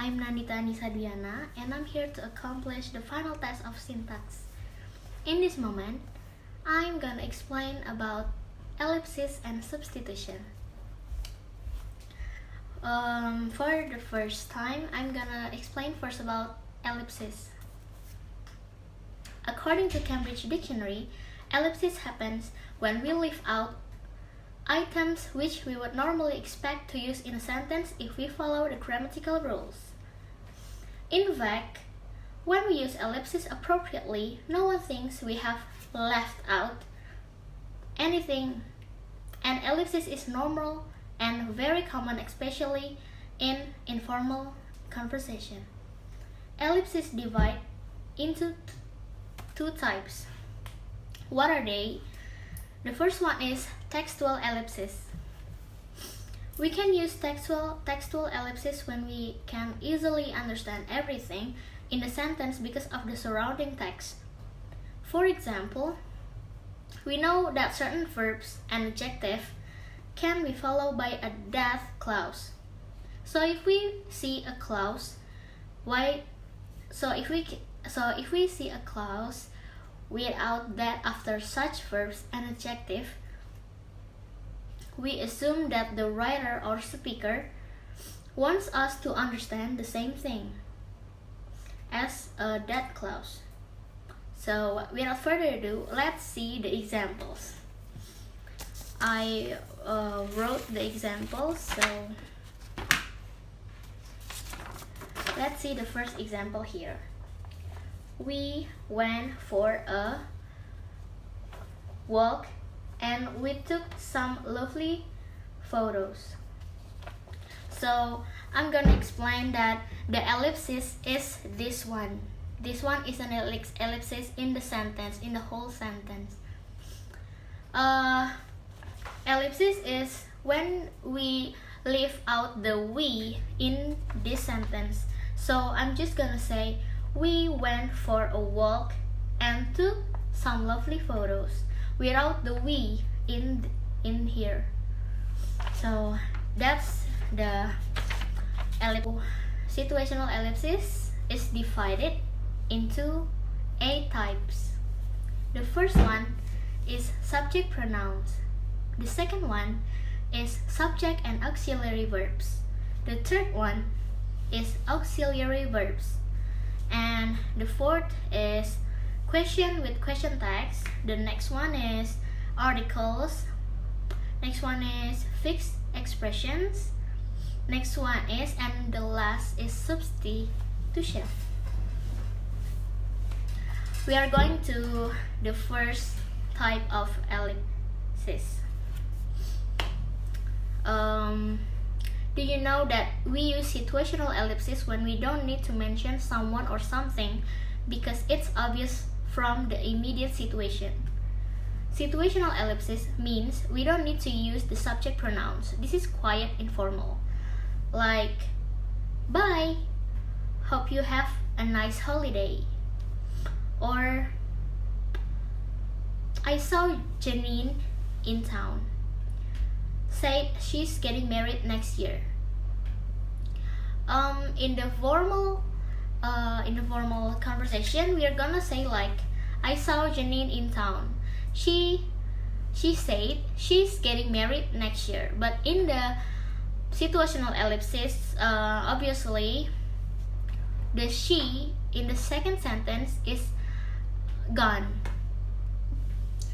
I'm Nandita Annisa Dwiyana, and I'm here to accomplish the final test of syntax. In this moment, I'm gonna explain about ellipsis and substitution. For the first time, I'm gonna explain first about ellipsis. According to Cambridge Dictionary, ellipsis happens when we leave out items which we would normally expect to use in a sentence if we follow the grammatical rules. In fact, when we use ellipsis appropriately, no one thinks we have left out anything, and ellipsis is normal and very common, especially in informal conversation. Ellipses divide into two types. What are they? The first one is textual ellipsis. We can use textual ellipsis when we can easily understand everything in the sentence because of the surrounding text. For example, we know that certain verbs and adjectives can be followed by a that clause. So if we see a clause, if we see a clause without that after such verbs and adjective, we assume that the writer or speaker wants us to understand the same thing as a that clause. So without further ado, let's see the examples. I wrote the examples, so let's see the first example here. We went for a walk and we took some lovely photos. So I'm gonna explain that the ellipsis is this one. This one is an ellipsis in the sentence, in the whole sentence. Ellipsis is when we leave out the we in this sentence. So I'm just gonna say, we went for a walk and took some lovely photos without the we in here. So that's the situational ellipsis is divided into 8 types. The first one is subject pronouns. The second one is subject and auxiliary verbs. The third one is auxiliary verbs. And the fourth is question with question tags. The next one is articles. Next one is fixed expressions. Next one is, and the last is substitution. We are going to the first type of ellipsis. Do you know that we use situational ellipsis when we don't need to mention someone or something because it's obvious from the immediate situation? Situational ellipsis means we don't need to use the subject pronouns. This is quite informal. Like, bye, hope you have a nice holiday. Or, I saw Janine in town. Said she's getting married next year. In the formal conversation, we are gonna say like, I saw Janine in town. She said she's getting married next year. But in the situational ellipsis, obviously, the she in the second sentence is gone.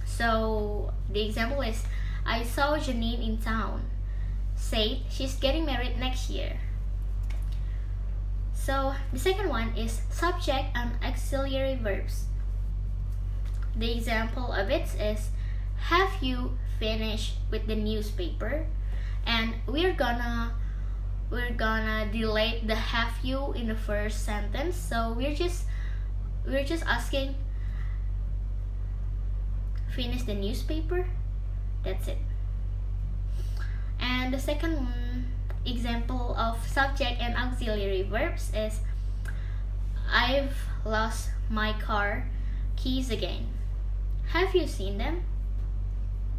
So the example is, I saw Janine in town. Said she's getting married next year. So the second one is subject and auxiliary verbs. The example of it is, have you finished with the newspaper? And we're gonna delete the have you in the first sentence. So we're just asking, finish the newspaper. That's it. And the second example of subject and auxiliary verbs is, I've lost my car keys again. Have you seen them?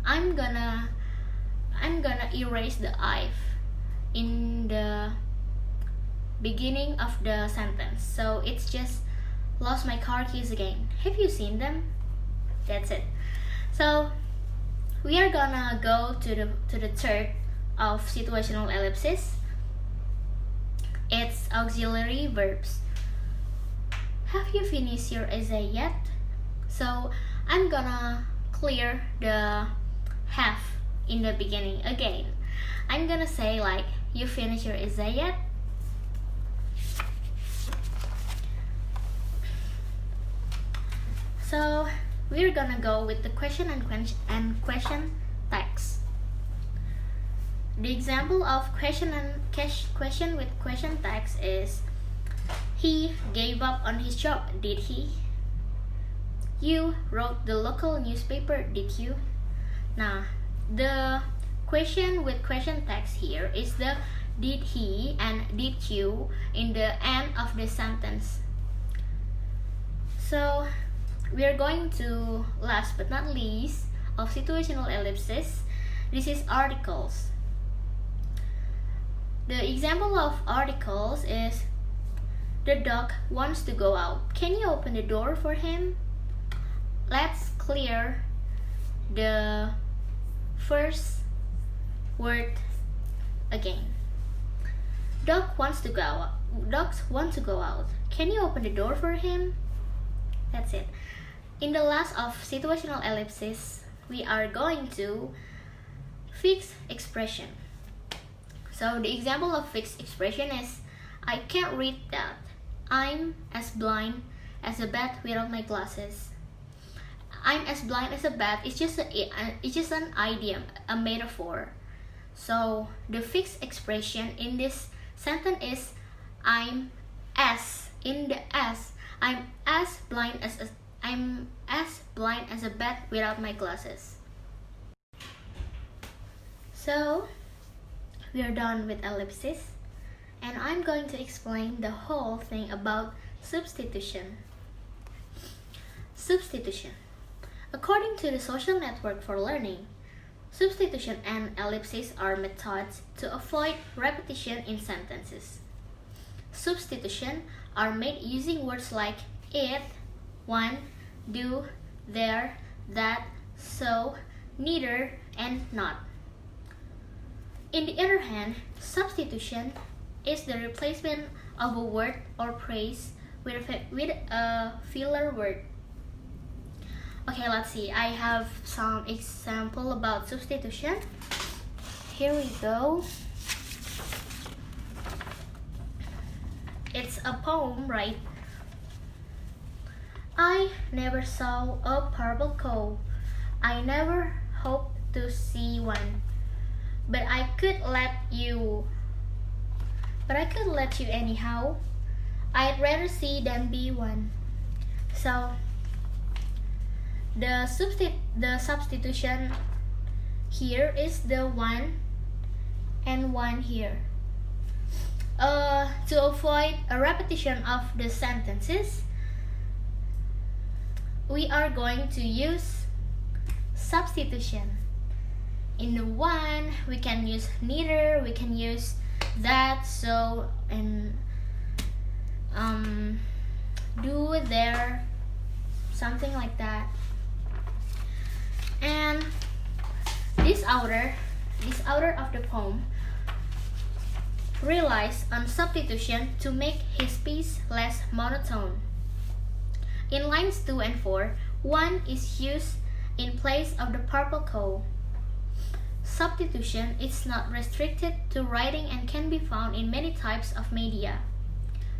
I'm gonna erase the I've in the beginning of the sentence. So it's just lost my car keys again. Have you seen them? That's it. So we are gonna go to the third of situational ellipsis. It's auxiliary verbs. Have you finished your essay yet? So I'm gonna clear the have in the beginning again. I'm gonna say like, you finished your essay yet? So we're gonna go with the question and question text. The example of question with question text is, he gave up on his job, did he? You wrote the local newspaper, did you? Now, the question with question text here is the did he and did you in the end of the sentence. So we are going to, last but not least, of situational ellipsis. This is articles. The example of articles is, the dog wants to go out. Can you open the door for him? Let's clear the first word again. Dogs want to go out. Can you open the door for him? That's it. In the last of situational ellipsis, we are going to fixed expression. So the example of fixed expression is, I can't read that. I'm as blind as a bat without my glasses. I'm as blind as a bat. It's just an idiom, a metaphor. So the fixed expression in this sentence is, I'm as blind as a bat without my glasses. So we are done with ellipsis, and I'm going to explain the whole thing about substitution. Substitution. According to the Social Network for Learning, substitution and ellipsis are methods to avoid repetition in sentences. Substitution are made using words like it, one, do, there, that, so, neither, and not. In the other hand, substitution is the replacement of a word or phrase with a filler word. Okay, let's see. I have some example about substitution. Here we go. It's a poem, right? I never saw a purple cow. I never hoped to see one. But I could let you anyhow. I'd rather see than be one. So the substitution here is the one and one here. To avoid a repetition of the sentences, we are going to use substitution. In the one, we can use neither, we can use that, so, and do, there, something like that. And this author of the poem relies on substitution to make his piece less monotone. In lines 2 and 4, one is used in place of the purple cow. Substitution is not restricted to writing and can be found in many types of media.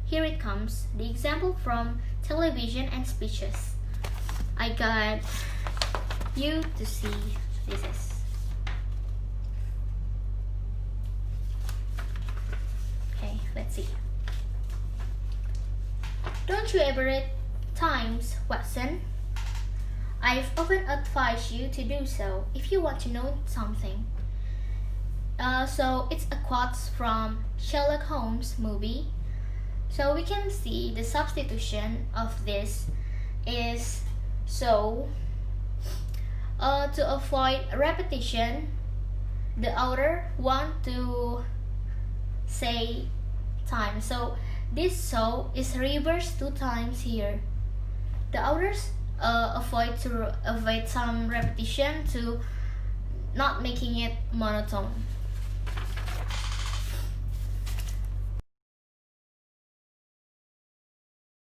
Here it comes, the example from television and speeches. I got you to see this. Okay, let's see. Don't you ever read Times, Watson? I've often advised you to do so if you want to know something. So it's a quote from Sherlock Holmes movie. So we can see the substitution of this is so to avoid repetition, the author want to say time. So this so is reversed 2 times here. The authors avoid some repetition to not making it monotone.